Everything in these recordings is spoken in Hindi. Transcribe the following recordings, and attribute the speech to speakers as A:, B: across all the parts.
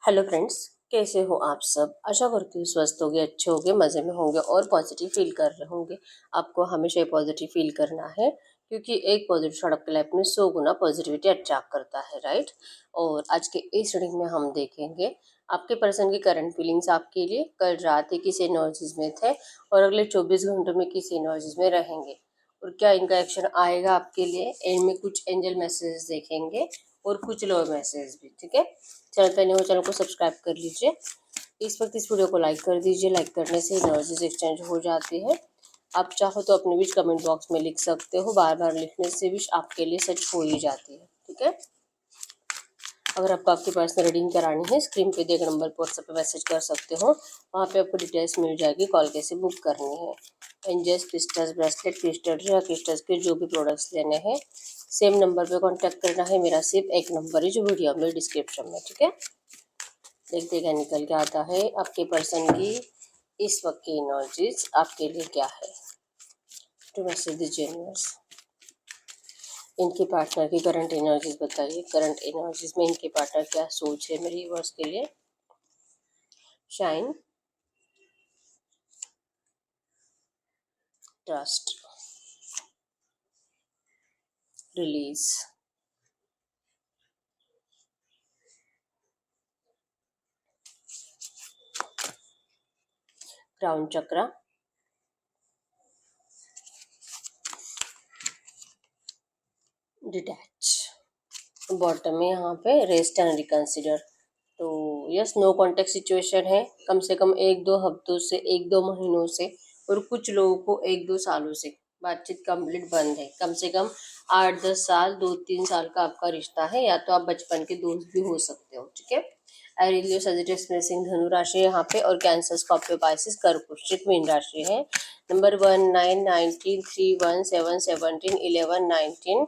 A: हेलो फ्रेंड्स, कैसे हो आप सब। आशा करती हूँ स्वस्थ होंगे, अच्छे होंगे, मज़े में होंगे और पॉजिटिव फील कर रहे होंगे। आपको हमेशा पॉजिटिव फील करना है क्योंकि एक पॉजिटिव थॉट आपके लाइफ में 100 गुना पॉजिटिविटी अट्रैक्ट करता है, राइट। और आज के इस रीडिंग में हम देखेंगे आपके पर्सन की करंट फीलिंग्स आपके लिए कल रात ही किस एनर्जीज में थे और अगले 24 घंटों में किस एनर्जीज में रहेंगे और क्या इनका एक्शन आएगा आपके लिए। एंड में कुछ एंजल मैसेज देखेंगे और कुछ लोअर मैसेज भी, ठीक है। चैनल पे नए हो, चैनल को सब्सक्राइब कर लीजिए। इस वक्त इस वीडियो को लाइक कर दीजिए। लाइक करने से एनर्जीज एक्सचेंज हो जाती है। आप चाहो तो अपने विश कमेंट बॉक्स में लिख सकते हो। बार बार लिखने से विश आपके लिए सच हो ही जाती है, ठीक है। अगर आपको आपकी पर्सनल रीडिंग करानी है, स्क्रीन पे दिए गए नंबर पर व्हाट्सएप पे मैसेज कर सकते हो। वहाँ पे आपको डिटेल्स मिल जाएगी, कॉल कैसे बुक करनी है। एंजल्स, क्रिस्टल्स, ब्रेसलेट, क्रिस्टल या क्रिस्टल्स के जो भी प्रोडक्ट्स लेने हैं सेम नंबर पे कांटेक्ट करना है। मेरा सिर्फ एक नंबर है जो वीडियो में डिस्क्रिप्शन में, ठीक है। देखते क्या निकल के आता है आपके पर्सन की इस वक्त की एनर्जीज आपके लिए क्या है। टू मैसेज दीजिए यूनिवर्स। इनके पार्टनर की करंट एनर्जीज बताइए। करंट एनर्जीज में इनके पार्टनर क्या सोच है मेरे व्यूअर्स के लिए। शाइन, ट्रस्ट, रिलीज, क्राउन चक्रा, डिटैच। बॉटम में यहाँ पे रेस्ट एंड रिकंसिडर। तो यस, नो कॉन्टेक्ट सिचुएशन है कम से कम 1-2 हफ्तों से, 1-2 महीनों से और कुछ लोगों को 1-2 सालों से बातचीत कंप्लीट बंद है। कम से कम 8-10 साल, 2-3 साल का आपका रिश्ता है, या तो आप बचपन के दोस्त भी हो सकते हो, ठीक है। एरिलियो, सजिटेरियस, मेषिंग, धनु राशि यहाँ पे और कैंसर, स्कॉर्पियो, पाइसिस, कर्क, वृश्चिक, मीन राशि है। नंबर 1, 9, 19, 3, 1, 7, 17, 11, 19,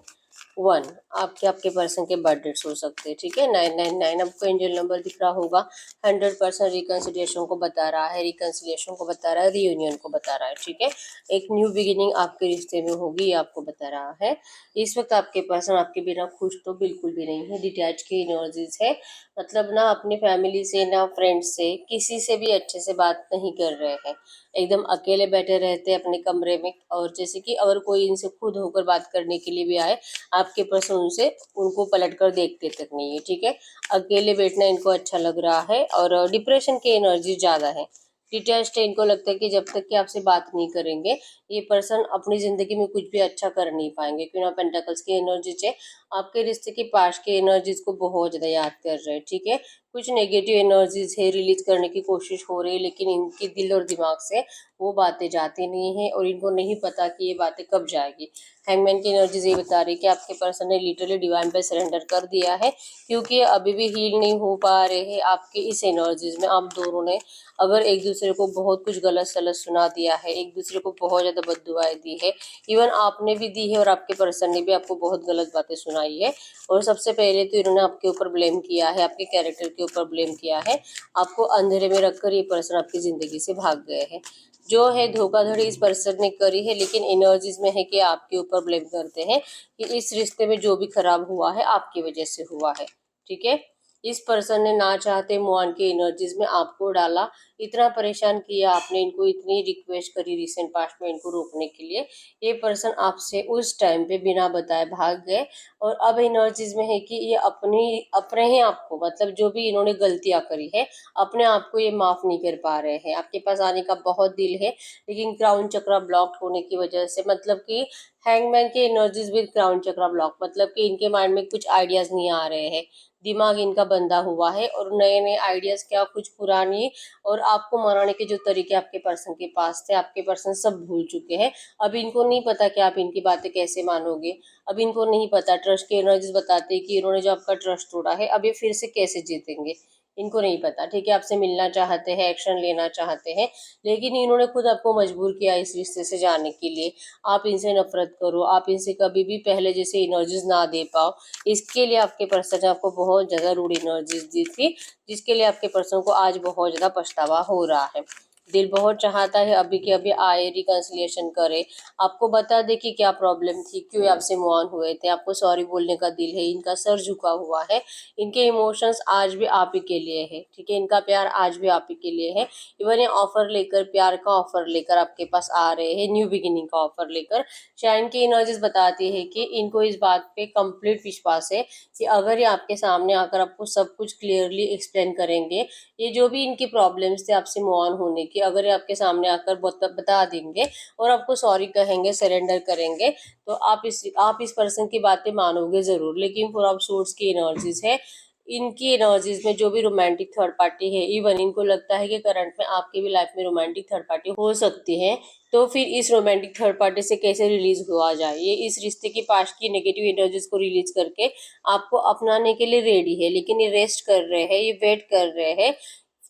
A: 1 आपके आपके पर्सन के बर्थ डेट्स हो सकते हैं, ठीक है। 999 आपको एंजल नंबर दिख रहा होगा। 100% रिकन्सिलिएशन को बता रहा है, रिकन्सिलिएशन को बता रहा है, रियूनियन को बता रहा है, ठीक है। एक न्यू बिगिनिंग आपके रिश्ते में होगी, ये आपको बता रहा है। इस वक्त आपके पर्सन आपके बिना खुश तो बिल्कुल भी नहीं है। डिटैच की एनर्जीज है, मतलब ना अपनी फैमिली से ना फ्रेंड्स से किसी से भी अच्छे से बात नहीं कर रहे हैं। एकदम अकेले बैठे रहते हैं अपने कमरे में। और जैसे कि अगर कोई इनसे खुद होकर बात करने के लिए भी आए, आपके पर्सन उनसे उनको पलट कर देखते तक नहीं है, ठीक है। अकेले बैठना इनको अच्छा लग रहा है और डिप्रेशन की एनर्जी ज़्यादा है। डिटैच्ड है, इनको लगता है कि जब तक कि आपसे बात नहीं करेंगे ये पर्सन अपनी ज़िंदगी में कुछ भी अच्छा कर नहीं पाएंगे। क्वीन ऑफ पेंटाकल्स की एनर्जीज है, आपके रिश्ते की पास की एनर्जीज को बहुत ज़्यादा याद कर रहे हैं, ठीक है। कुछ नेगेटिव एनर्जीज है, रिलीज करने की कोशिश हो रही है, लेकिन इनके दिल और दिमाग से वो बातें जाती नहीं है और इनको नहीं पता कि ये बातें कब जाएगी। हैंगमैन की एनर्जीज ये बता रही है कि आपके पर्सन ने लिटरली डिवाइन पे सरेंडर कर दिया है, क्योंकि अभी भी हील नहीं हो पा रहे हैं आपके इस एनर्जीज में। आप दोनों ने अगर एक दूसरे को बहुत कुछ गलत सलत सुना दिया है, एक दूसरे को बहुत ज़्यादा बद्दुआएं दी है, इवन आपने भी दी है और आपके पर्सन ने भी आपको बहुत गलत बातें सुनाई है। और सबसे पहले तो इन्होंने आपके ऊपर ब्लेम किया है, आपके कैरेक्टर के ऊपर ब्लेम किया है। आपको अंधेरे में रखकर ये पर्सन आपकी ज़िंदगी से भाग गए हैं। जो है धोखाधड़ी इस पर्सन ने करी है, लेकिन एनर्जीज में है कि आपके ऊपर ब्लेम करते हैं कि इस रिश्ते में जो भी खराब हुआ है आपकी वजह से हुआ है, ठीक है। इस पर्सन ने ना चाहते मुआन की एनर्जीज में आपको डाला, इतना परेशान किया आपने इनको, इतनी रिक्वेस्ट करी रिसेंट पास्ट में इनको रोकने के लिए। ये पर्सन आपसे उस टाइम पे बिना बताए भाग गए और अब एनर्जीज में है कि ये अपनी अपने ही आपको, मतलब जो भी इन्होंने गलतियां करी है अपने आप को ये माफ नहीं कर पा रहे हैं। आपके पास आने का बहुत दिल है, लेकिन क्राउन चक्रा ब्लॉक होने की वजह से, मतलब कि हैंगमैन की energies with crown chakra block, मतलब कि इनके माइंड में कुछ आइडियाज नहीं आ रहे हैं, दिमाग इनका बंधा हुआ है और नए नए आइडियाज क्या कुछ पुरानी और आपको मनाने के जो तरीके आपके पर्सन के पास थे आपके पर्सन सब भूल चुके हैं। अब इनको नहीं पता कि आप इनकी बातें कैसे मानोगे। अब इनको नहीं पता, ट्रस्ट की एनर्जीज बताते हैं कि इन्होंने जो आपका ट्रस्ट तोड़ा है अब ये फिर से कैसे जीतेंगे, इनको नहीं पता, ठीक है। आपसे मिलना चाहते हैं, एक्शन लेना चाहते हैं, लेकिन इन्होंने खुद आपको मजबूर किया इस रिश्ते से जाने के लिए। आप इनसे नफरत करो, आप इनसे कभी भी पहले जैसे एनर्जीज ना दे पाओ, इसके लिए आपके पर्सन ने आपको बहुत ज़्यादा रूड एनर्जीज दी थी, जिसके लिए आपके पर्सन को आज बहुत ज़्यादा पछतावा हो रहा है। दिल बहुत चाहता है अभी के अभी आए, रिकंसिलिएशन करे, आपको बता दे कि क्या प्रॉब्लम थी, क्यों आपसे मूव ऑन हुए थे, आपको सॉरी बोलने का दिल है, इनका सर झुका हुआ है, इनके इमोशंस आज भी आप ही के लिए है, ठीक है, इनका प्यार आज भी आप ही के लिए है। इवन ये ऑफर लेकर, प्यार का ऑफर लेकर आपके पास आ रहे हैं, न्यू बिगिनिंग का ऑफर लेकर। शाइन की एनर्जीज बताती है कि इनको इस बात पे कंप्लीट विश्वास है कि अगर ये आपके सामने आकर आपको सब कुछ क्लियरली एक्सप्लेन करेंगे, ये जो भी इनकी प्रॉब्लम्स थे आपसे मूव ऑन होने की, अगर ये आपके सामने आकर बता देंगे और आपको सॉरी कहेंगे, सरेंडर करेंगे, तो आप इस पर्सन की बातें मानोगे जरूर। लेकिन फोर ऑफ सोर्ड्स की एनर्जीज है, इनकी एनर्जीज में जो भी रोमांटिक थर्ड पार्टी है, इवन इनको लगता है कि करंट में आपकी भी लाइफ में रोमांटिक थर्ड पार्टी हो सकती है, तो फिर इस रोमांटिक थर्ड पार्टी से कैसे रिलीज हुआ जाए। ये इस रिश्ते की पास्ट की नेगेटिव एनर्जीज को रिलीज करके आपको अपनाने के लिए रेडी है, लेकिन ये रेस्ट कर रहे हैं, ये वेट कर रहे हैं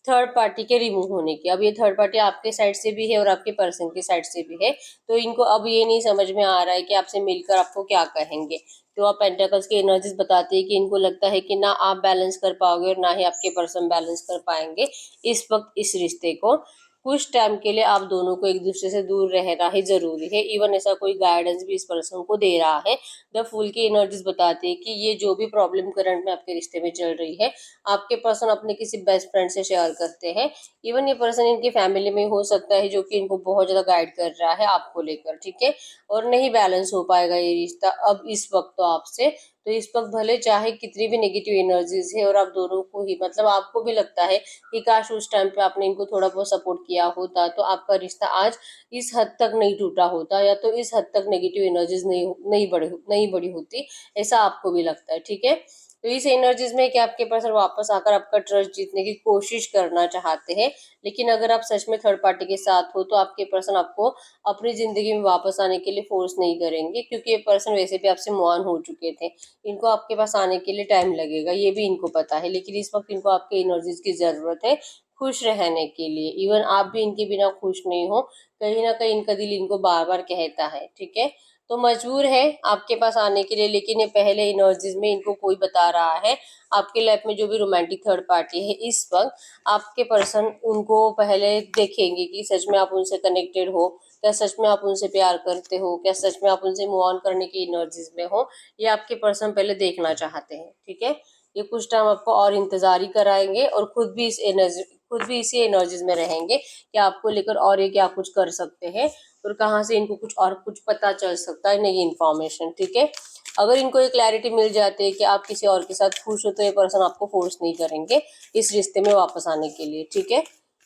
A: थर्ड पार्टी के रिमूव होने की। अब ये थर्ड पार्टी आपके साइड से भी है और आपके पर्सन की साइड से भी है, तो इनको अब ये नहीं समझ में आ रहा है कि आपसे मिलकर आपको क्या कहेंगे। तो आप पेंटाकल्स की एनर्जीज बताती है कि इनको लगता है कि ना आप बैलेंस कर पाओगे और ना ही आपके पर्सन बैलेंस कर पाएंगे इस वक्त इस रिश्ते को। कुछ टाइम के लिए आप दोनों को एक दूसरे से दूर रहना ही जरूरी है। इवन ऐसा कोई गाइडेंस भी इस पर्सन को दे रहा है। द फूल की एनर्जीज बताती है कि ये जो भी प्रॉब्लम करंट में आपके रिश्ते में चल रही है, आपके पर्सन अपने किसी बेस्ट फ्रेंड से शेयर करते हैं। इवन ये पर्सन इनकी फैमिली में हो सकता है जो कि इनको बहुत ज्यादा गाइड कर रहा है आपको लेकर, ठीक है, और नहीं बैलेंस हो पाएगा ये रिश्ता अब इस वक्त तो आपसे। तो इस वक्त भले चाहे कितनी भी नेगेटिव एनर्जीज है और आप दोनों को ही, मतलब आपको भी लगता है कि काश उस टाइम पे आपने इनको थोड़ा बहुत सपोर्ट किया होता तो आपका रिश्ता आज इस हद तक नहीं टूटा होता, या तो इस हद तक नेगेटिव एनर्जीज नहीं बढ़ी होती, ऐसा आपको भी लगता है, ठीक है। तो इस एनर्जीज में कि आपके पास वापस आकर आपका ट्रस्ट जीतने की कोशिश करना चाहते हैं। लेकिन अगर आप सच में थर्ड पार्टी के साथ हो तो आपके पर्सन आपको अपनी जिंदगी में वापस आने के लिए फोर्स नहीं करेंगे, क्योंकि ये पर्सन वैसे भी आपसे मूव ऑन हो चुके थे। इनको आपके पास आने के लिए टाइम लगेगा, ये भी इनको पता है, लेकिन इस वक्त इनको आपके एनर्जीज की जरूरत है खुश रहने के लिए। इवन आप भी इनके बिना खुश नहीं हो, कहीं ना कहीं इनका दिल इनको बार बार कहता है, ठीक है, तो मजबूर है आपके पास आने के लिए। लेकिन ये पहले एनर्जीज में इनको कोई बता रहा है आपके लाइफ में जो भी रोमांटिक थर्ड पार्टी है इस वक्त, आपके पर्सन उनको पहले देखेंगे कि सच में आप उनसे कनेक्टेड हो, क्या सच में आप उनसे प्यार करते हो, क्या सच में आप उनसे मूव ऑन करने की एनर्जीज में हो, ये आपके पर्सन पहले देखना चाहते हैं, ठीक है। ये कुछ टाइम आपको और इंतजार ही कराएंगे और खुद भी इसी एनर्जीज में रहेंगे कि आपको लेकर और ये क्या कुछ कर सकते हैं और कहाँ से इनको कुछ पता चल सकता है नई इन्फॉर्मेशन, ठीक है। अगर इनको ये क्लैरिटी मिल जाती है कि आप किसी और के साथ खुश हो तो ये पर्सन आपको फोर्स नहीं करेंगे इस रिश्ते में वापस आने के लिए, ठीक है,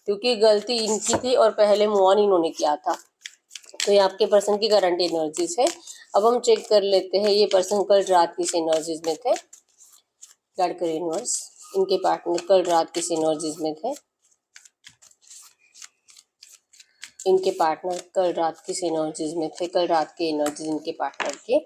A: क्योंकि गलती इनकी थी और पहले मूव ऑन इन्होंने किया था। तो ये आपके पर्सन की करंट एनर्जीज है। अब हम चेक कर लेते हैं ये पर्सन कल रात किस एनर्जीज में थे। गाइड करिए यूनिवर्स, इनके पार्टनर कल रात किस एनर्जीज में थे। इनके पार्टनर कल रात किस एनर्जीज में थे, कल रात की एनर्जीज इनके पार्टनर के।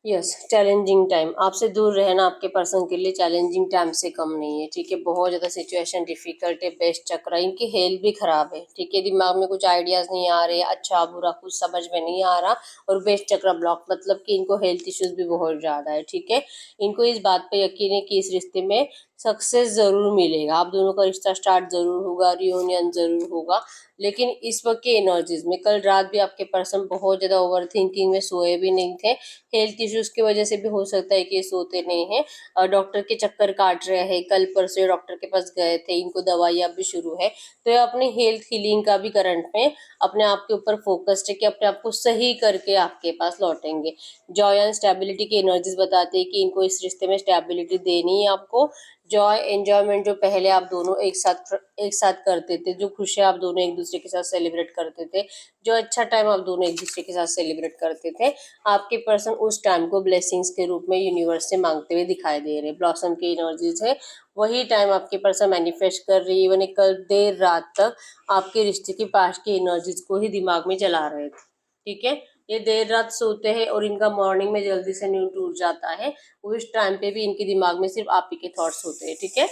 A: यस, चैलेंजिंग टाइम, आपसे दूर रहना आपके पर्सन के लिए चैलेंजिंग टाइम से कम नहीं है, ठीक है, बहुत ज़्यादा सिचुएशन डिफिकल्ट है। बेस्ट चक्र, इनकी हेल्थ भी खराब है, ठीक है, दिमाग में कुछ आइडियाज़ नहीं आ रहे, अच्छा बुरा कुछ समझ में नहीं आ रहा, और बेस्ट चक्र ब्लॉक, मतलब कि इनको हेल्थ इश्यूज भी बहुत ज़्यादा है, ठीक है। इनको इस बात पर यकीन है कि इस रिश्ते में सक्सेस ज़रूर मिलेगा, आप दोनों का रिश्ता स्टार्ट ज़रूर होगा, रियूनियन ज़रूर होगा। लेकिन इस वक्त की एनर्जीज में कल रात भी आपके पर्सन बहुत ज़्यादा ओवर थिंकिंग में सोए भी नहीं थे। हेल्थ इश्यूज की वजह से भी हो सकता है कि ये सोते नहीं हैं, और डॉक्टर के चक्कर काट रहे हैं, कल परसों डॉक्टर के पास गए थे, इनको दवाइयाँ भी शुरू है। तो ये अपनी हेल्थ हीलिंग का भी करंट में अपने आप के ऊपर फोकस्ड है कि अपने आप को सही करके आपके पास लौटेंगे। जॉय एंड स्टेबिलिटी की एनर्जीज बताते हैं कि इनको इस रिश्ते में स्टेबिलिटी देनी है आपको। जॉय एंजॉयमेंट जो पहले आप दोनों एक साथ करते थे, जो खुशियाँ आप दोनों एक दूसरे के साथ सेलिब्रेट करते थे, जो अच्छा टाइम आप दोनों एक दूसरे के साथ सेलिब्रेट करते थे, आपके पर्सन उस टाइम को ब्लेसिंग्स के रूप में यूनिवर्स से मांगते हुए दिखाई दे रहे हैं। ब्लॉसम की एनर्जीज है, वही टाइम आपके पर्सन मैनिफेस्ट कर रही है। इवन कल देर रात तक आपके रिश्ते की पास्ट की एनर्जीज को ही दिमाग में चला रहे थे, ठीक है। ये देर रात सोते हैं और इनका मॉर्निंग में जल्दी से नींद टूट जाता है, उस टाइम पे भी इनके दिमाग में सिर्फ आप ही के थॉट्स होते हैं, ठीक है।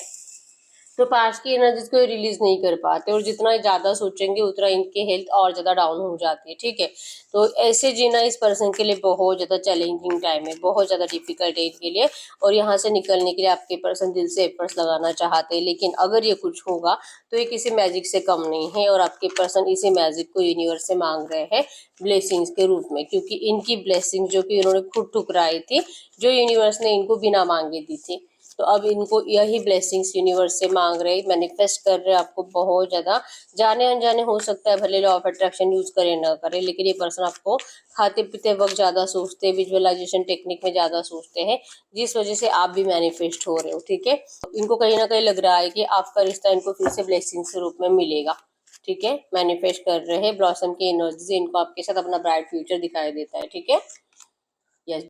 A: तो पास्ट की एनर्जीज को रिलीज नहीं कर पाते और जितना ज़्यादा सोचेंगे उतना इनकी हेल्थ और ज़्यादा डाउन हो जाती है, ठीक है। तो ऐसे जीना इस पर्सन के लिए बहुत ज़्यादा चैलेंजिंग टाइम है, बहुत ज़्यादा डिफिकल्ट है इनके लिए। और यहाँ से निकलने के लिए आपके पर्सन दिल से एफर्ट्स लगाना चाहते हैं, लेकिन अगर ये कुछ होगा तो ये किसी मैजिक से कम नहीं है और आपके पर्सन इसी मैजिक को यूनिवर्स से मांग रहे हैं ब्लेसिंग्स के रूप में, क्योंकि इनकी ब्लेसिंग जो कि इन्होंने खुद ठुकराई थी, जो यूनिवर्स ने इनको बिना मांगे दी थी, तो अब इनको यही ब्लेसिंग्स यूनिवर्स से मांग रहे, मैनिफेस्ट कर रहे हैं आपको बहुत ज्यादा। जाने अनजाने हो सकता है, भले लॉ ऑफ अट्रैक्शन यूज करें ना करें, लेकिन ये पर्सन आपको खाते पीते वक्त ज्यादा सोचते हैं, विजुअलाइजेशन टेक्निक में ज्यादा सोचते हैं, जिस वजह से आप भी मैनिफेस्ट हो रहे हो, ठीक है। इनको कहीं ना कहीं लग रहा है कि आपका रिश्ता इनको फिर से ब्लेसिंग्स के रूप में मिलेगा, ठीक है। मैनिफेस्ट कर रहे हैं ब्लॉसम की एनर्जी से इनको आपके साथ अपना ब्राइट फ्यूचर दिखाई देता है, ठीक है। यस,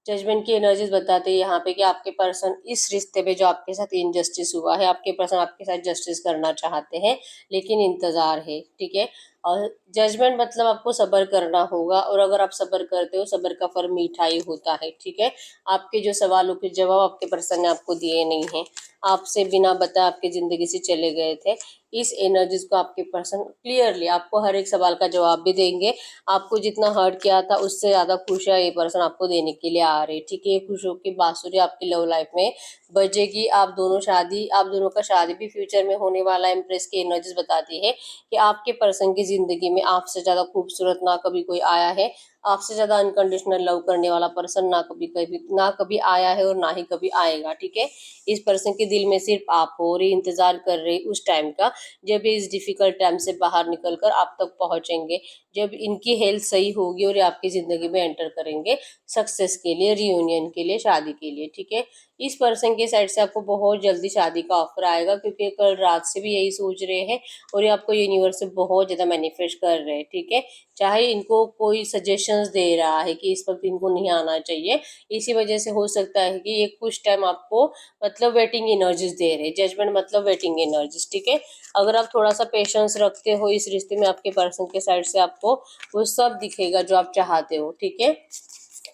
A: जजमेंट की एनर्जीज बताते हैं यहाँ पे कि आपके पर्सन इस रिश्ते में जो आपके साथ इनजस्टिस हुआ है, आपके पर्सन आपके साथ जस्टिस करना चाहते हैं, लेकिन इंतजार है, ठीक है। और जजमेंट मतलब आपको सब्र करना होगा, और अगर आप सब्र करते हो, सब्र का फल मीठा ही होता है, ठीक है। आपके जो सवालों के जवाब आपके पर्सन ने आपको दिए नहीं है, आपसे बिना बताए आपकी जिंदगी से चले गए थे, इस एनर्जीज को आपके पर्सन क्लियरली आपको हर एक सवाल का जवाब भी देंगे। आपको जितना हर्ट किया था उससे ज्यादा खुशियाँ ये पर्सन आपको देने के लिए आ रहे, ठीक है। खुशियों की बांसुरी आपकी लव लाइफ में बजेगी, आप दोनों का शादी भी फ्यूचर में होने वाला है। इम्प्रेस की एनर्जीज बताती है कि आपके पर्सन की जिंदगी में आपसे ज्यादा खूबसूरत ना कभी कोई आया है, आपसे ज्यादा अनकंडीशनल लव करने वाला पर्सन ना कभी आया है और ना ही कभी आएगा, ठीक है। इस पर्सन के दिल में सिर्फ आप हो और ये इंतजार कर रहे उस टाइम का, जब ये इस डिफिकल्ट टाइम से बाहर निकलकर आप तक पहुंचेंगे, जब इनकी हेल्थ सही होगी और ये आपकी जिंदगी में एंटर करेंगे सक्सेस के लिए, रियूनियन के लिए, शादी के लिए, ठीक है। इस पर्सन के साइड से आपको बहुत जल्दी शादी का ऑफर आएगा, क्योंकि ये कल रात से भी यही सोच रहे हैं और ये आपको यूनिवर्स से बहुत ज्यादा मैनिफेस्ट कर रहे हैं, ठीक है। चाहे इनको कोई सजेशंस दे रहा है कि इस वक्त इनको नहीं आना चाहिए, इसी वजह से हो सकता है कि ये कुछ टाइम आपको मतलब वेटिंग एनर्जीज दे रहे हैं। जजमेंट मतलब वेटिंग एनर्जीज, ठीक है। अगर आप थोड़ा सा पेशेंस रखते हो इस रिश्ते में, आपके पर्सन के साइड से आपको वो सब दिखेगा जो आप चाहते हो, ठीक है।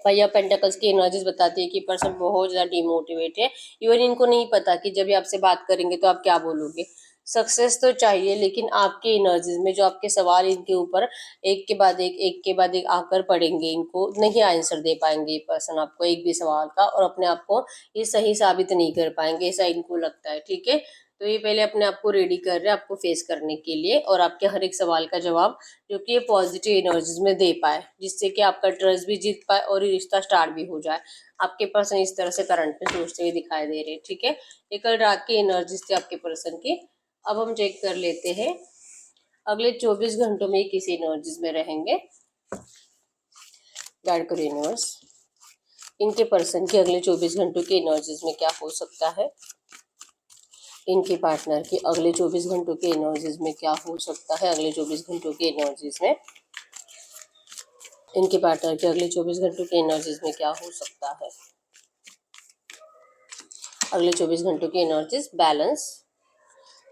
A: फाइव ऑफ पेंटिकल्स की एनर्जीज बताती है कि पर्सन बहुत ज्यादा डिमोटिवेट है। इवन इनको नहीं पता कि जब ये आपसे बात करेंगे तो आप क्या बोलोगे। सक्सेस तो चाहिए, लेकिन आपकी एनर्जीज में जो आपके सवाल इनके ऊपर एक के बाद एक आकर पड़ेंगे, इनको नहीं आंसर दे पाएंगे ये पर्सन आपको एक भी सवाल का, और अपने आप को ये सही साबित नहीं कर पाएंगे, ऐसा इनको लगता है, ठीक है। तो ये पहले अपने आप को रेडी कर रहे हैं आपको फेस करने के लिए, और आपके हर एक सवाल का जवाब जो कि ये पॉजिटिव एनर्जीज में दे पाए, जिससे कि आपका ट्रस्ट भी जीत पाए और ये रिश्ता स्टार्ट भी हो जाए। आपके पर्सन इस तरह से करंट में सोचते हुए दिखाई दे रहे हैं, ठीक है। ये कल रात की एनर्जीज थी आपके पर्सन की। अब हम चेक कर लेते हैं अगले 24 घंटों में ये किस एनर्जीज में रहेंगे। गाइड करो यूनिवर्स, इनके पर्सन की अगले 24 घंटों की एनर्जीज में क्या हो सकता है। इनके पार्टनर की अगले 24 घंटों के एनर्जीज में क्या हो सकता है। अगले 24 घंटों के एनर्जीज में इनके पार्टनर के अगले 24 घंटों के एनर्जीज में क्या हो सकता है। अगले 24 घंटों की एनर्जीज बैलेंस,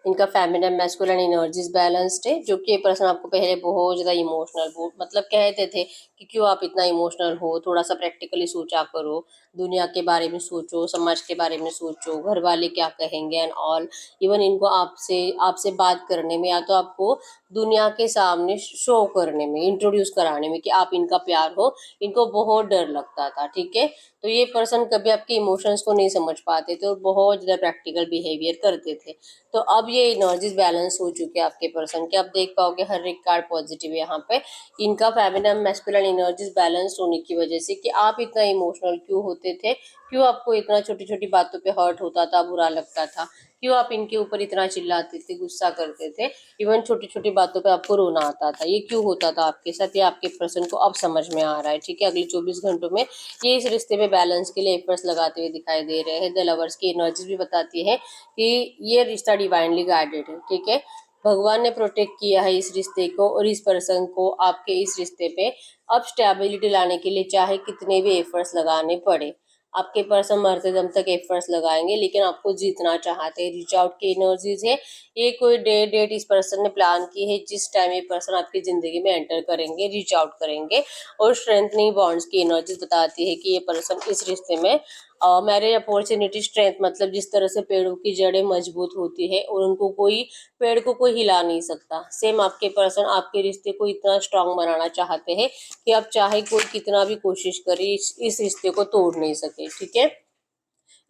A: इनका फेमिनिन मैस्कुलिन एनर्जीज बैलेंस्ड है, जो कि ये पर्सन आपको पहले बहुत ज़्यादा इमोशनल मतलब कहते थे कि क्यों आप इतना इमोशनल हो, थोड़ा सा प्रैक्टिकली सोचा करो, दुनिया के बारे में सोचो, समाज के बारे में सोचो, घर वाले क्या कहेंगे एंड ऑल। इवन इनको आपसे आपसे बात करने में, या तो आपको दुनिया के सामने शो करने में, इंट्रोड्यूस कराने में कि आप इनका प्यार हो, इनको बहुत डर लगता था, ठीक है। तो ये पर्सन कभी आपके इमोशंस को नहीं समझ पाते थे और बहुत ज़्यादा प्रैक्टिकल बिहेवियर करते थे। तो अब ये एनर्जीज बैलेंस हो चुके हैं आपके पर्सन के। आप देख पाओगे हर एक कार्ड पॉजिटिव है यहाँ पे। इनका फेमिनिन मैस्कुलिन एनर्जीज बैलेंस होने की वजह से कि आप इतना इमोशनल क्यों होते थे, क्यों आपको इतना छोटी छोटी बातों पे हर्ट होता था, बुरा लगता था, क्यों आप इनके ऊपर इतना चिल्लाते थे, गुस्सा करते थे, इवन छोटी छोटी बातों पे आपको रोना आता था, ये क्यों होता था आपके साथ, ये आपके पर्सन को अब समझ में आ रहा है, ठीक है। अगले 24 घंटों में ये इस रिश्ते में बैलेंस के लिए एफर्ट्स लगाते हुए दिखाई दे रहे हैं। द लवर्स की एनर्जीज भी बताती है कि ये रिश्ता डिवाइनली गाइडेड है, ठीक है। भगवान ने प्रोटेक्ट किया है इस रिश्ते को, और इस पर्सन को आपके इस रिश्ते पे अब स्टेबिलिटी लाने के लिए चाहे कितने भी एफर्ट्स लगाने पड़े, आपके पर्सन मरते दम तक एफर्ट्स लगाएंगे, लेकिन आपको जीतना चाहते हैं। रीच आउट की एनर्जीज है, ये कोई डेट इस पर्सन ने प्लान की है, जिस टाइम ये पर्सन आपकी जिंदगी में एंटर करेंगे, रीच आउट करेंगे। और स्ट्रेंथनिंग बॉन्ड्स की एनर्जीज बताती है कि ये पर्सन इस रिश्ते में मैरिज अपॉर्चुनिटी स्ट्रेंथ मतलब जिस तरह से पेड़ों की जड़ें मजबूत होती है और उनको कोई पेड़ को कोई हिला नहीं सकता, सेम आपके पर्सन आपके रिश्ते को इतना स्ट्रांग बनाना चाहते हैं कि आप चाहे कोई कितना भी कोशिश करे इस रिश्ते को तोड़ नहीं सके। ठीक है,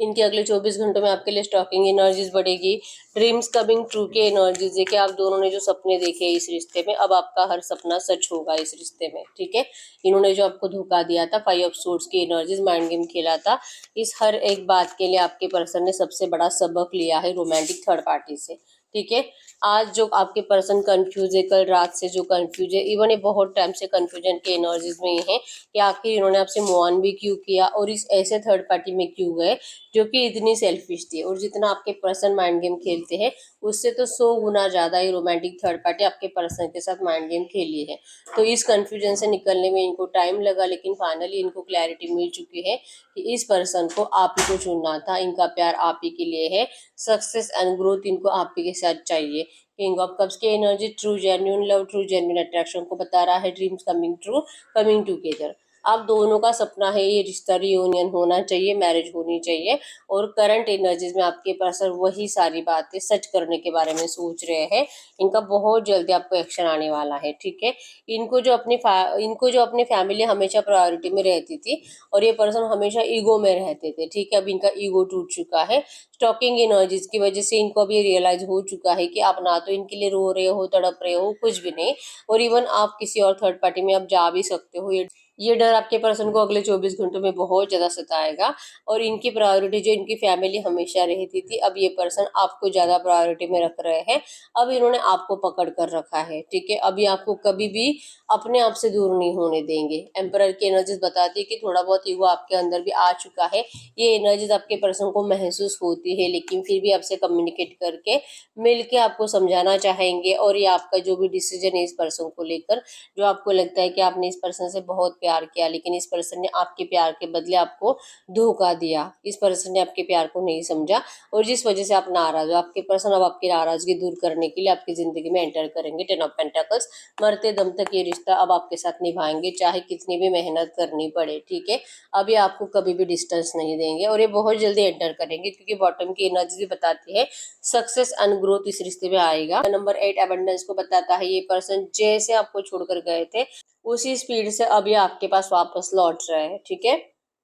A: इनके अगले 24 घंटों में आपके लिए स्टॉकिंग एनर्जीज बढ़ेगी। ड्रीम्स कमिंग ट्रू के एनर्जीज है कि आप दोनों ने जो सपने देखे इस रिश्ते में, अब आपका हर सपना सच होगा इस रिश्ते में। ठीक है, इन्होंने जो आपको धोखा दिया था, 5 ऑफ सोर्ड्स की एनर्जीज, माइंड गेम खेला था, इस हर एक बात के लिए आपके पर्सन ने सबसे बड़ा सबक लिया है रोमांटिक थर्ड पार्टी से। ठीक है, आज जो आपके पर्सन कंफ्यूज है, कल रात से जो कंफ्यूज है, इवन ये बहुत टाइम से कंफ्यूजन के एनर्जीज में ही है कि आखिर इन्होंने आपसे मूव ऑन भी क्यों किया और इस ऐसे थर्ड पार्टी में क्यों गए जो कि इतनी सेल्फिश थी। और जितना आपके पर्सन माइंड गेम खेलते हैं उससे तो 100 गुना ज्यादा ही रोमांटिक थर्ड पार्टी आपके पर्सन के साथ माइंड गेम खेली है। तो इस कंफ्यूजन से निकलने में इनको टाइम लगा, लेकिन फाइनली इनको क्लैरिटी मिल चुकी है कि इस पर्सन को आप ही को चुनना था, इनका प्यार आप ही के लिए है, सक्सेस एंड ग्रोथ इनको आप ही के साथ चाहिए। किंग ऑफ कप्स की energy true genuine love, true genuine attraction को बता रहा है, dreams coming true, coming together. आप दोनों का सपना है ये रिश्ता रियूनियन होना चाहिए, मैरिज होनी चाहिए। और करंट एनर्जीज में आपके पर्सन वही सारी बातें सच करने के बारे में सोच रहे हैं। इनका बहुत जल्दी आपको एक्शन आने वाला है। ठीक है, इनको जो अपनी फैमिली हमेशा प्रायोरिटी में रहती थी और ये पर्सन हमेशा ईगो में रहते थे। ठीक है, अब इनका ईगो टूट चुका है। स्टॉकिंग एनर्जीज की वजह से इनको अभी रियलाइज हो चुका है कि आप ना तो इनके लिए रो रहे हो, तड़प रहे हो, कुछ भी नहीं, और इवन आप किसी और थर्ड पार्टी में आप जा भी सकते हो। ये डर आपके पर्सन को अगले 24 घंटों में बहुत ज्यादा सताएगा। और इनकी प्रायोरिटी जो इनकी फैमिली हमेशा रहती थी, अब ये पर्सन आपको ज्यादा प्रायोरिटी में रख रहे हैं। अब इन्होंने आपको पकड़ कर रखा है। ठीक है, अभी आपको कभी भी अपने आप से दूर नहीं होने देंगे। एम्परर की एनर्जीज बताती है कि थोड़ा बहुत ईगो आपके अंदर भी आ चुका है। ये एनर्जीज आपके पर्सन को महसूस होती है, लेकिन फिर भी आपसे कम्युनिकेट करके मिलके आपको समझाना चाहेंगे। और ये आपका जो भी डिसीजन है इस पर्सन को लेकर, जो आपको लगता है कि आपने इस पर्सन से बहुत प्यार किया लेकिन इस पर्सन ने आपके प्यार के बदले आपको धोखा दिया, इस पर्सन ने आपके प्यार को नहीं समझा, और जिस वजह से आप नाराज हो, आपके पर्सन अब आपकी नाराजगी दूर करने के लिए आपकी जिंदगी में एंटर करेंगे। 10 ऑफ पेंटाकल्स, मरते दम तक ये रिश्ता अब आपके साथ निभाएंगे, चाहे कितनी भी मेहनत करनी पड़े। ठीक है, अब ये आपको कभी भी डिस्टेंस नहीं देंगे और ये बहुत जल्दी एंटर करेंगे, क्योंकि बॉटम की एनर्जी भी बताती है सक्सेस एंड ग्रोथ इस रिश्ते में आएगा। नंबर 8 अबंडेंस को बताता है, ये पर्सन जैसे आपको छोड़कर गए थे उसी स्पीड से अब ये आपके पास वापस लौट रहे हैं। ठीक है,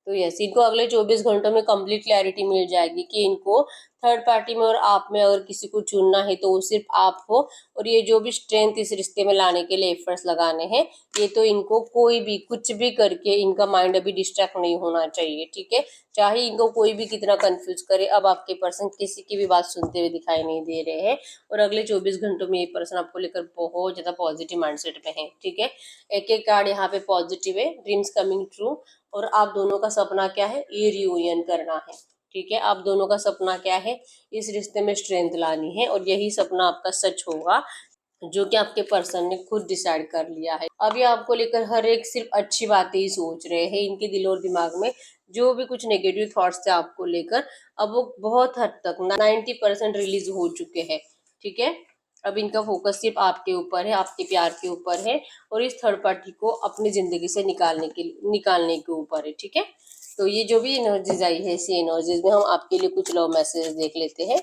A: तो यस, इनको अगले 24 घंटों में कंप्लीट क्लैरिटी मिल जाएगी कि इनको थर्ड पार्टी में और आप में अगर किसी को चुनना है तो वो सिर्फ आप हो। और ये जो भी स्ट्रेंथ इस रिश्ते में लाने के लिए एफर्ट्स लगाने हैं, ये तो इनको कोई भी कुछ भी करके इनका माइंड अभी डिस्ट्रैक्ट नहीं होना चाहिए। ठीक है, चाहे इनको कोई भी कितना कंफ्यूज करे, अब आपके पर्सन किसी की भी बात सुनते हुए दिखाई नहीं दे रहे हैं। और अगले 24 घंटों में ये पर्सन आपको लेकर बहुत ज्यादा पॉजिटिव माइंडसेट में है। ठीक है, एक एक कार्ड यहाँ पे पॉजिटिव है, ड्रीम्स कमिंग ट्रू। और आप दोनों का सपना क्या है, ये रियूनियन करना है। ठीक है, आप दोनों का सपना क्या है, इस रिश्ते में स्ट्रेंथ लानी है, और यही सपना आपका सच होगा जो कि आपके पर्सन ने खुद डिसाइड कर लिया है। अब ये आपको लेकर हर एक सिर्फ अच्छी बातें ही सोच रहे हैं। इनके दिल और दिमाग में जो भी कुछ नेगेटिव थॉट्स थे आपको लेकर, अब वो बहुत हद तक 90% रिलीज हो चुके हैं। ठीक है, अब इनका फोकस सिर्फ आपके ऊपर है, आपके प्यार के ऊपर है, और इस थर्ड पार्टी को अपनी जिंदगी से निकालने के ऊपर है। ठीक है, तो ये जो भी एनर्जीज आई है, इसी एनर्जीज में हम आपके लिए कुछ लव मैसेज देख लेते हैं।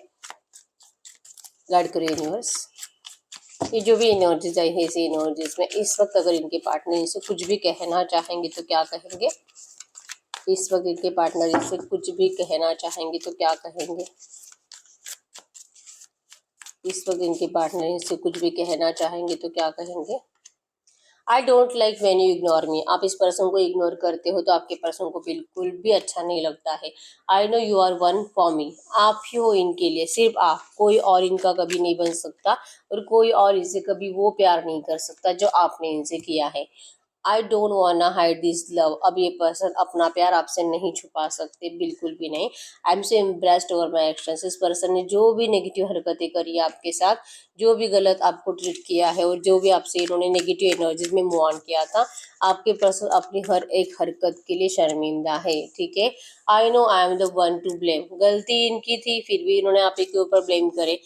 A: गाइड करिए यूनिवर्स, ये जो भी एनर्जीज आई है इसी एनर्जीज में इस वक्त अगर इनके पार्टनर इनसे कुछ भी कहना चाहेंगे तो क्या कहेंगे? इस वक्त इनके पार्टनर इनसे कुछ भी कहना चाहेंगे तो क्या कहेंगे? इस वक्त इनके पार्टनर इनसे कुछ भी कहना चाहेंगे तो क्या कहेंगे? I don't like when you ignore me. आप इस पर्सन को इग्नोर करते हो तो आपके पर्सन को बिल्कुल भी अच्छा नहीं लगता है। I know you are one for me. आप ही हो इनके लिए, सिर्फ आप, कोई और इनका कभी नहीं बन सकता, और कोई और इनसे कभी वो प्यार नहीं कर सकता जो आपने इनसे किया है। आई डोंट वाना हाइड दिस लव। अब ये पर्सन अपना प्यार आपसे नहीं छुपा सकते, बिल्कुल भी नहीं। I am so impressed over my actions. इस पर्सन ने जो भी नेगेटिव हरकतें करी है आपके साथ, जो भी गलत आपको ट्रीट किया है, और जो भी आपसे इन्होंने नेगेटिव एनर्जीज में मूव ऑन किया था, आपके पर्सन अपनी हर एक हरकत के लिए शर्मिंदा है। ठीक है, I no I am the one two blame. गलती इनकी थी फिर भी इन्होंने आप ही के ऊपर ब्लेम करे,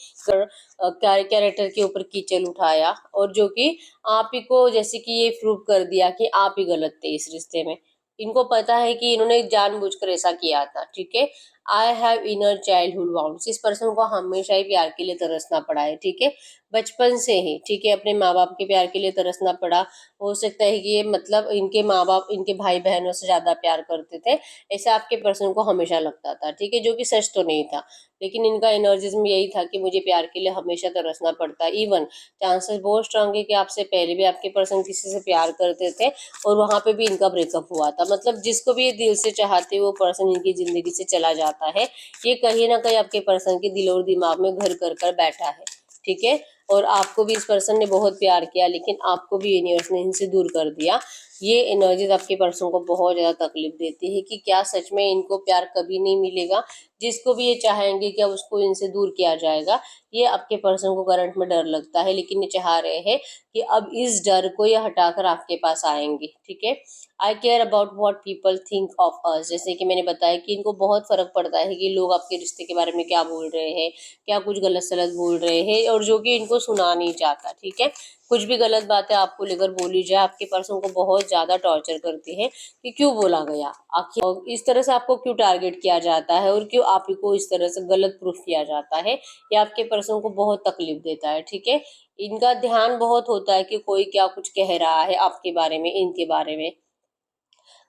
A: कैरेक्टर के ऊपर कीचड़ उठाया, और जो कि आप ही को जैसे कि ये प्रूव कर दिया कि आप ही गलत थे इस रिश्ते में। इनको पता है कि इन्होंने जानबूझकर ऐसा किया था, ठीक है। I have inner childhood wounds, इस पर्सन को हमेशा ही प्यार के लिए तरसना पड़ा है, ठीक है, बचपन से ही, ठीक है, अपने माँ बाप के प्यार के लिए तरसना पड़ा। हो सकता है कि ये मतलब इनके माँ बाप इनके भाई बहनों से ज्यादा प्यार करते थे, ऐसा आपके पर्सन को हमेशा लगता था, ठीक है, जो कि सच तो नहीं था। लेकिन इनका एनर्जिज्म यही था कि मुझे प्यार के लिए हमेशा तरसना पड़ता है। इवन चांसेस बहुत स्ट्रांग है कि आपसे पहले भी आपके पर्सन किसी से प्यार करते थे और वहां पे भी इनका ब्रेकअप हुआ था। मतलब जिसको भी ये दिल से चाहते वो पर्सन इनकी जिंदगी से चला जाता है। ये कहीं ना कहीं आपके पर्सन के दिल और दिमाग में घर कर कर बैठा है, ठीक है। और आपको भी इस पर्सन ने बहुत प्यार किया, लेकिन आपको भी यूनिवर्स ने इनसे दूर कर दिया। ये एनर्जीज आपके पर्सन को बहुत ज्यादा तकलीफ देती है कि क्या सच में इनको प्यार कभी नहीं मिलेगा। जिसको भी ये चाहेंगे क्या उसको इनसे दूर किया जाएगा, ये आपके पर्सन को करंट में डर लगता है। लेकिन ये चाह रहे हैं कि अब इस डर को ये हटाकर आपके पास आएंगे, ठीक है। I care about what people think of us, जैसे कि मैंने बताया कि इनको बहुत फर्क पड़ता है कि लोग आपके रिश्ते के बारे में क्या बोल रहे हैं, क्या कुछ गलत सलत बोल रहे हैं, और जो कि इनको सुना नहीं चाहता, ठीक है। कुछ भी गलत बातें आपको लेकर बोली जाए, आपके पर्सन को बहुत ज्यादा टॉर्चर करती है कि क्यों बोला गया, आखिर इस तरह से आपको क्यों टारगेट किया जाता है और क्यों आप ही को इस तरह से गलत प्रूफ किया जाता है। ये आपके पर्सन को बहुत तकलीफ देता है, ठीक है। इनका ध्यान बहुत होता है कि कोई क्या कुछ कह रहा है आपके बारे में, इनके बारे में।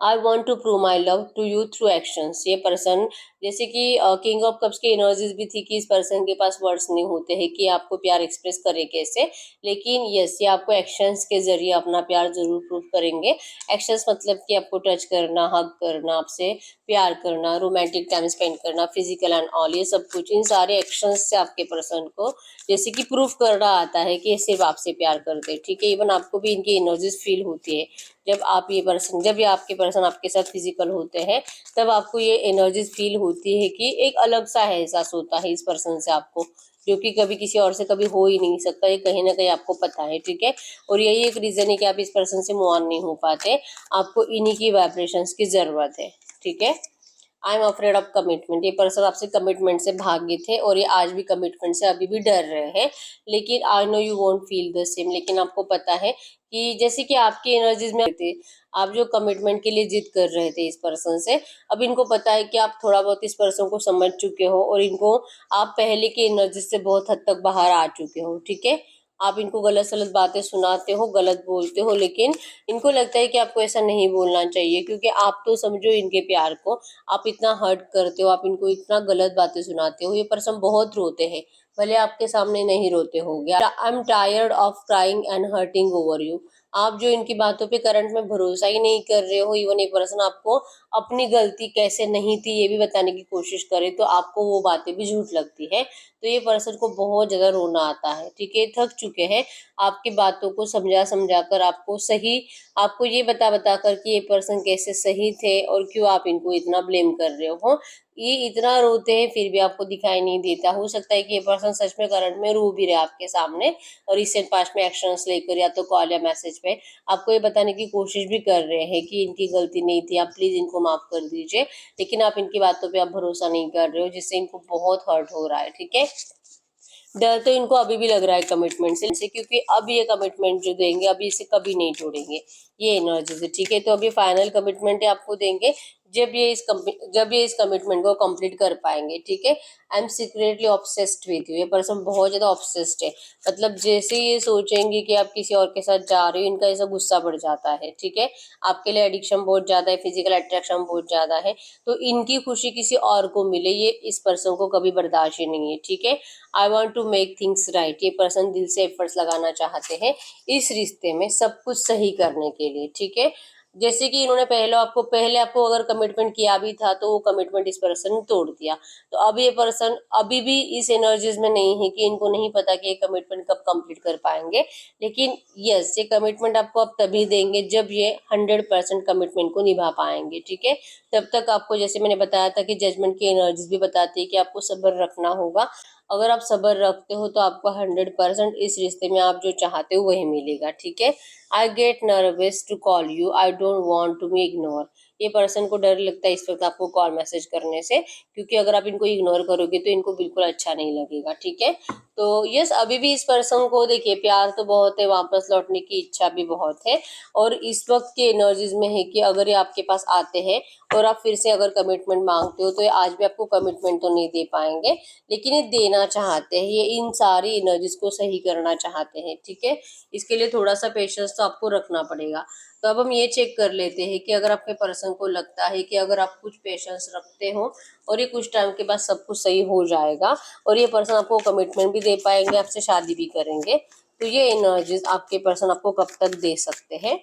A: I want to prove my love to you through actions, ये पर्सन जैसे कि किंग ऑफ कप्स की एनर्जीज भी थी कि इस पर्सन के पास वर्ड्स नहीं होते हैं कि आपको प्यार एक्सप्रेस करे कैसे। लेकिन यस, ये आपको एक्शंस के जरिए अपना प्यार जरूर प्रूव करेंगे। एक्शंस मतलब कि आपको टच करना, हग करना, आपसे प्यार करना, रोमांटिक टाइम स्पेंड करना, फिजिकल एंड ऑल, ये सब कुछ इन सारे एक्शंस से आपके पर्सन को जैसे कि प्रूफ करना आता है कि ये सिर्फ आपसे प्यार करते हैं, ठीक है। इवन आपको भी इनकी एनर्जीज फील होती है जब ये आपके पर्सन आपके साथ फिजिकल होते हैं, तब आपको ये एनर्जीज फील होती है कि एक अलग सा एहसास होता है इस पर्सन से आपको, जो कि कभी किसी और से कभी हो ही नहीं सकता। ये कहीं ना कहीं आपको पता है, ठीक है। और यही एक रीजन है कि आप इस पर्सन से मूव ऑन नहीं हो पाते। आपको इन्हीं की वाइब्रेशंस की जरूरत है, ठीक है। I am afraid of commitment, ये पर्सन आपसे कमिटमेंट से भागे थे और ये आज भी कमिटमेंट से अभी भी डर रहे हैं। लेकिन आई know you won't feel the same, लेकिन आपको पता है कि जैसे कि आपकी एनर्जीज में थे, आप जो कमिटमेंट के लिए जिद कर रहे थे इस पर्सन से, अब इनको पता है कि आप थोड़ा बहुत इस पर्सन को समझ चुके हो और इनको आप पहले की एनर्जी से बहुत हद तक बाहर आ चुके हो, ठीक है। आप इनको गलत सलत बातें सुनाते हो, गलत बोलते हो, लेकिन इनको लगता है कि आपको ऐसा नहीं बोलना चाहिए, क्योंकि आप तो समझो इनके प्यार को, आप इतना हर्ट करते हो, आप इनको इतना गलत बातें सुनाते हो। ये पर्सन बहुत रोते हैं, भले आपके सामने नहीं रोते होंगे। I am tired of crying and hurting over you, आप जो इनकी बातों पे करंट में भरोसा ही नहीं कर रहे हो। इवन ये पर्सन आपको अपनी गलती कैसे नहीं थी ये भी बताने की कोशिश करे तो आपको वो बातें भी झूठ लगती है। तो ये पर्सन को बहुत ज्यादा रोना आता है, ठीक है। थक चुके हैं आपकी बातों को समझा समझा कर, आपको ये बता बता कर कि ये पर्सन कैसे सही थे और क्यों आप इनको इतना ब्लेम कर रहे हो। ये इतना रोते हैं फिर भी आपको दिखाई नहीं देता। हो सकता है कि ये पर्सन सच में करंट में रो भी रहे आपके सामने और रिसेंट पास्ट में एक्शंस लेकर या तो कॉल या मैसेज पे आपको ये बताने की कोशिश भी कर रहे हैं कि इनकी गलती नहीं थी, आप प्लीज इनको माफ कर दीजिए। लेकिन आप इनकी बातों पे आप भरोसा नहीं कर रहे हो, जिससे इनको बहुत हर्ट हो रहा है, ठीक है। डर तो इनको अभी भी लग रहा है कमिटमेंट से, क्योंकि अब ये कमिटमेंट जो देंगे अभी इसे कभी नहीं जोड़ेंगे ये एनर्जी से, ठीक है। तो अभी फाइनल कमिटमेंट है आपको देंगे जब ये इस कमिटमेंट को कंप्लीट कर पाएंगे, ठीक है। I am secretly obsessed with you, ये पर्सन बहुत ज्यादा ऑब्सेस्ड है। मतलब जैसे ये सोचेंगे कि आप किसी और के साथ जा रहे हो, इनका ऐसा गुस्सा बढ़ जाता है, ठीक है। आपके लिए एडिक्शन बहुत ज्यादा है, फिजिकल अट्रैक्शन बहुत ज्यादा है। तो इनकी खुशी किसी और को मिले ये इस पर्सन को कभी बर्दाश्त ही नहीं है, ठीक है। I want to make things right, ये पर्सन दिल से एफर्ट्स लगाना चाहते हैं इस रिश्ते में सब कुछ सही करने के लिए, ठीक है। जैसे कि इन्होंने पहले आपको अगर कमिटमेंट किया भी था तो वो कमिटमेंट इस पर्सन ने तोड़ दिया। तो अब ये पर्सन अभी भी इस एनर्जीज में नहीं है कि इनको नहीं पता कि ये कमिटमेंट कब कंप्लीट कर पाएंगे। लेकिन यस, ये कमिटमेंट आपको अब तभी देंगे जब ये 100% कमिटमेंट को निभा पाएंगे, ठीक है। तब तक आपको, जैसे मैंने बताया था कि जजमेंट की एनर्जीज भी बताती है कि आपको सब्र रखना होगा। अगर आप सब्र रखते हो तो आपको 100% इस रिश्ते में आप जो चाहते हो वही मिलेगा, ठीक है। I get nervous to call you, I don't want to be ignore, ये पर्सन को डर लगता है इस वक्त आपको कॉल मैसेज करने से, क्योंकि अगर आप इनको इग्नोर करोगे तो इनको बिल्कुल अच्छा नहीं लगेगा, ठीक है। तो यस, अभी भी इस पर्सन को देखिए प्यार तो बहुत है, वापस लौटने की इच्छा भी बहुत है, और इस वक्त के एनर्जीज में है कि अगर ये आपके पास आते हैं और आप फिर से अगर कमिटमेंट मांगते हो तो ये आज भी आपको कमिटमेंट तो नहीं दे पाएंगे, लेकिन ये देना चाहते हैं, ये इन सारी एनर्जीज को सही करना चाहते हैं, ठीक है। इसके लिए थोड़ा सा पेशेंस तो आपको रखना पड़ेगा। तो अब हम ये चेक कर लेते हैं कि अगर आपके पर्सन को लगता है कि अगर आप कुछ पेशेंस रखते हो और ये कुछ टाइम के बाद सब कुछ सही हो जाएगा और ये पर्सन आपको कमिटमेंट भी दे पाएंगे, आपसे शादी भी करेंगे, तो ये एनर्जीज आपके पर्सन आपको कब तक दे सकते हैं,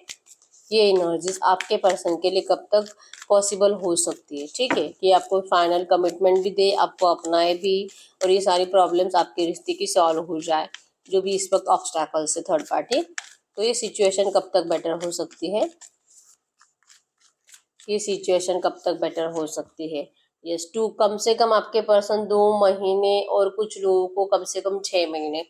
A: ये एनर्जीज आपके पर्सन के लिए कब तक पॉसिबल हो सकती है, ठीक है, कि आपको फाइनल कमिटमेंट भी दे, आपको अपनाए भी, और ये सारी प्रॉब्लम्स आपके रिश्ते की सॉल्व हो जाए, जो भी इस वक्त ऑब्स्टैकल्स है थर्ड पार्टी। तो ये सिचुएशन कब तक बेटर हो सकती है, ये सिचुएशन कब तक बेटर हो सकती है। यस, टू कम से कम आपके पर्सन 2 महीने और कुछ लोगों को कम से कम 6 महीने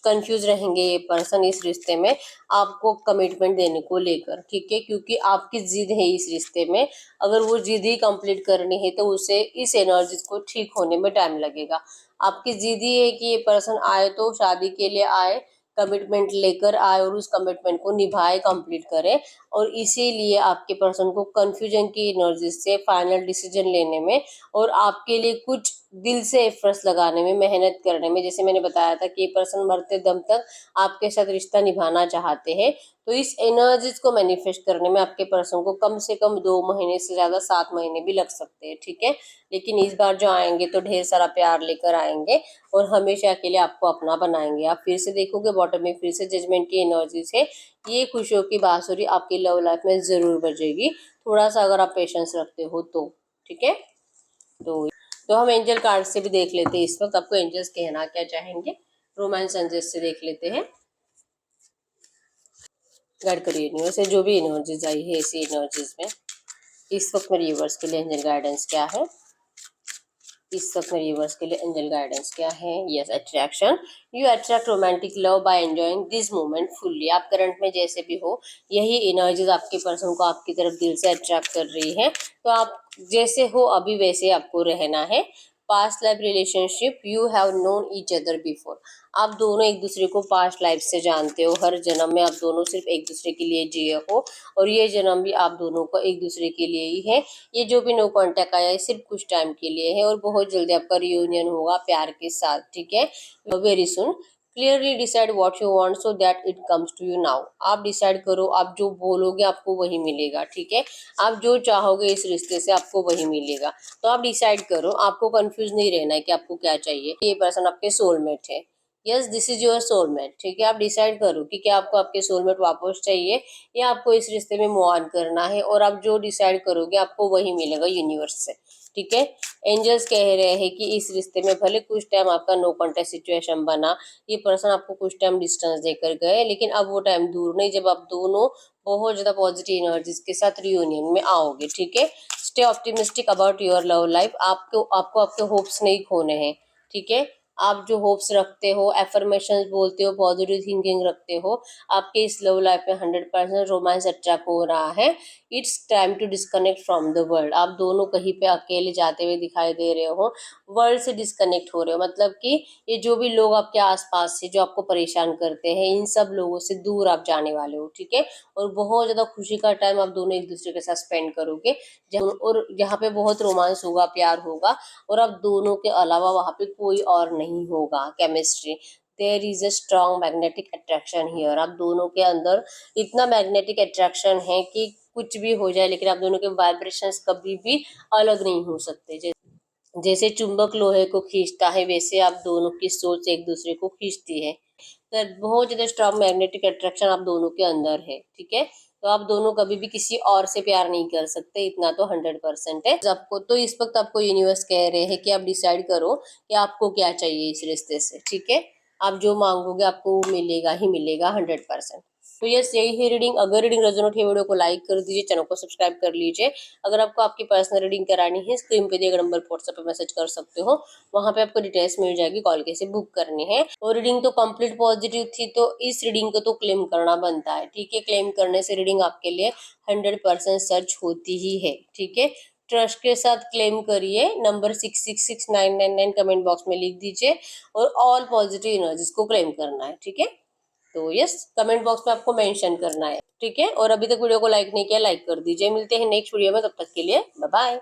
A: कंफ्यूज रहेंगे ये पर्सन इस रिश्ते में आपको कमिटमेंट देने को लेकर, ठीक है, क्योंकि आपकी जिद है इस रिश्ते में। अगर वो जिद ही कंप्लीट करनी है तो उसे इस एनर्जी को ठीक होने में टाइम लगेगा। आपकी जिद ही है कि ये पर्सन आए तो शादी के लिए आए, कमिटमेंट लेकर आए और उस कमिटमेंट को निभाए, कंप्लीट करे, और इसीलिए आपके पर्सन को कंफ्यूजन की एनर्जी से फाइनल डिसीजन लेने में और आपके लिए कुछ दिल से एफर्ट्स लगाने में, मेहनत करने में, जैसे मैंने बताया था कि ये पर्सन मरते दम तक आपके साथ रिश्ता निभाना चाहते हैं, तो इस एनर्जीज को मैनिफेस्ट करने में आपके पर्सन को कम से कम 2 महीने से ज्यादा 7 महीने भी लग सकते हैं, ठीक है। लेकिन इस बार जो आएंगे तो ढेर सारा प्यार लेकर आएंगे और हमेशा के लिए आपको अपना बनाएंगे। आप फिर से देखोगे बॉटम में फिर से जजमेंट की एनर्जी से ये खुशियों की बांसुरी आपकी लव लाइफ में जरूर बजेगी, थोड़ा सा अगर आप पेशेंस रखते हो तो, ठीक है। तो हम एंजल कार्ड से भी देख लेते हैं इस वक्त आपको एंजल्स कहना क्या चाहेंगे। रोमांस एंजल्स से देख लेते हैं। गाइड करिए यूनिवर्स से जो भी एनर्जीज आई है इसी एनर्जीज में इस वक्त मेरे यूनिवर्स के लिए एंजल गाइडेंस क्या है, इस वक्त मेरे यूनिवर्स के लिए एंजल गाइडेंस क्या है। Yes, attraction, you attract romantic love by enjoying this moment fully. आप करंट में जैसे भी हो यही एनर्जीज आपके पर्सन को आपकी तरफ दिल से अट्रैक्ट कर रही है, तो आप जैसे हो अभी वैसे आपको रहना है। Past life relationship, you have known each other before. आप दोनों एक दूसरे को पास्ट लाइफ से जानते हो, हर जन्म में आप दोनों सिर्फ एक दूसरे के लिए जिए हो और ये जन्म भी आप दोनों को एक दूसरे के लिए ही है। ये जो भी नो कांटेक्ट आया है सिर्फ कुछ टाइम के लिए है और बहुत जल्दी आपका रियूनियन होगा प्यार के साथ, ठीक है, very soon. Clearly decide what you want so that it comes to you now. आप डिसाइड करो, आप जो बोलोगे आपको वही मिलेगा, ठीक है। आप जो चाहोगे इस रिश्ते से आपको वही मिलेगा, तो आप डिसाइड करो, आपको कंफ्यूज नहीं रहना है कि आपको क्या चाहिए। ये पर्सन आपके सोलमेट है, yes this is your soulmate, ठीक है। आप डिसाइड करो कि क्या आपको आपके सोलमेट वापस चाहिए या आपको इस रिश्ते में मूव ऑन करना है, और आप जो डिसाइड करोगे आपको वही मिलेगा यूनिवर्स से, ठीक है। एंजल्स कह रहे हैं कि इस रिश्ते में भले कुछ टाइम आपका नो कॉन्टेक्ट सिचुएशन बना, ये पर्सन आपको कुछ टाइम डिस्टेंस देकर गए, लेकिन अब वो टाइम दूर नहीं जब आप दोनों बहुत ज्यादा पॉजिटिव एनर्जीज के साथ रियूनियन में आओगे, ठीक है। Stay optimistic about your love life. आपको आपको आपके होप्स नहीं खोने हैं, ठीक है। आप जो होप्स रखते हो, एफर्मेशन बोलते हो, पॉजिटिव थिंकिंग रखते हो, आपके इस लव लाइफ में 100% रोमांस अट्रैक्ट हो रहा है। It's time to disconnect from the world. आप दोनों कहीं पे अकेले जाते हुए दिखाई दे रहे हो, वर्ल्ड से डिस्कनेक्ट हो रहे हो, मतलब कि ये जो भी लोग आपके आसपास से जो आपको परेशान करते हैं इन सब लोगों से दूर आप जाने वाले हो, ठीक है। और बहुत ज्यादा खुशी का टाइम आप दोनों एक दूसरे के साथ स्पेंड करोगे, और जहाँ पे बहुत रोमांस होगा, प्यार होगा, और अब दोनों के अलावा वहां पे कोई और नहीं होगा। Chemistry, there is a strong magnetic attraction here. आप दोनों के अंदर इतना मैग्नेटिक अट्रैक्शन है कि कुछ भी हो जाए लेकिन आप दोनों के वाइब्रेशंस कभी भी अलग नहीं हो सकते। जैसे चुंबक लोहे को खींचता है वैसे आप दोनों की सोच एक दूसरे को खींचती है। तो बहुत ज्यादा स्ट्रॉन्ग मैग्नेटिक अट्रैक्शन आप दोनों के अंदर है, ठीक है। तो आप दोनों कभी भी किसी और से प्यार नहीं कर सकते, इतना तो 100% है आपको। तो इस वक्त आपको यूनिवर्स कह रहे हैं कि आप डिसाइड करो कि आपको क्या चाहिए इस रिश्ते से, ठीक है। आप जो मांगोगे आपको वो मिलेगा ही मिलेगा 100%। तो यस, यही है रीडिंग। अगर रीडिंग रेजोनेट है, वीडियो को लाइक कर दीजिए, चैनल को सब्सक्राइब कर लीजिए। अगर आपको आपकी पर्सनल रीडिंग करानी है, स्क्रीन पे दिए गए नंबर पर व्हाट्सएप पे मैसेज कर सकते हो, वहां पे आपको डिटेल्स मिल जाएगी, कॉल कैसे बुक करनी है। और रीडिंग तो कंप्लीट पॉजिटिव थी, तो इस रीडिंग को तो क्लेम करना बनता है, ठीक है। क्लेम करने से रीडिंग आपके लिए 100% सच होती ही है, ठीक है। ट्रस्ट के साथ क्लेम करिए। नंबर 666999 कमेंट बॉक्स में लिख दीजिए और ऑल पॉजिटिव एनर्जीज को क्लेम करना है, ठीक है। तो यस, कमेंट बॉक्स में आपको मेंशन करना है, ठीक है। और अभी तक वीडियो को लाइक नहीं किया, लाइक कर दीजिए। मिलते हैं नेक्स्ट वीडियो में, तब तक के लिए बाय बाय।